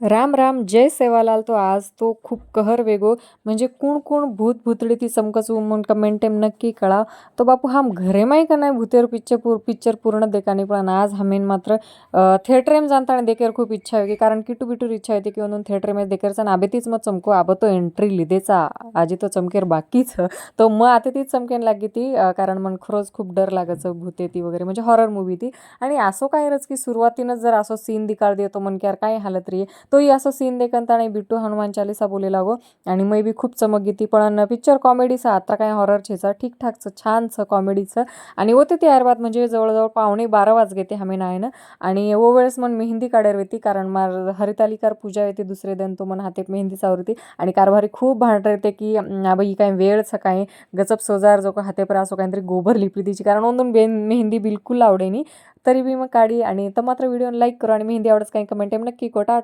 राम राम जय सेवालाल तो आज तो खूप कहर वेगो म्हणजे कोण कोण भूत भूतडी ती चमकचू म्हणून कमेंटेम नक्की कळा तो बापू हम घरे माही का नाही भूतेर पिक्चर पूर्ण देखानी पण आज हमें मात्र थिएटर में जानता देखेर खूप इच्छा होगी कारण किटू बिटूर इच्छा होती की म्हणून थिएटर में देखेरचा आबे तीच मग चमको आबो तो एंट्री लिदेचा आजी तो चमकेर बाकीच तो मग आता तीच चमकेन लागी ती कारण मन खरंच खूप डर लागायचं भूते ती वगैरे म्हणजे हॉरर मूवी ती आणि असो काय रच की सुरुवातीनंच जर असो सीन दिकाळ देतो मन की यार काय हालत रे तोही असं सीन देखन आणि बिट्टू हनुमान चालीसा बोले लागो आणि मै बी खूप चमक घेती पण पिक्चर कॉमेडीचं आता काय हॉरर छेचा ठीकठाकचं छानचं कॉमेडीचं आणि होते ते यार बात म्हणजे जवळजवळ 11:15 वाज घेते हमें नाही ना आणि वो वेळेस मन मेहंदी काढार होती कारण मार हरितालिकार पूजा येते दुसरे दिन तो मन हाते मेहंदी चावरती आणि कारभारी खूप भांडर येते की बाई काय वेळ सकाळी गचप सोजार जो का हाते पर असो काहीतरी गोबर लिपली तिची कारण ओंदून मेहंदी बिलकुल आवडेनी तरी बी मग काढी आणि तर मात्र व्हिडिओ लाईक करू आणि मेहंदी आवडच काही कमेंट नक्की कोटा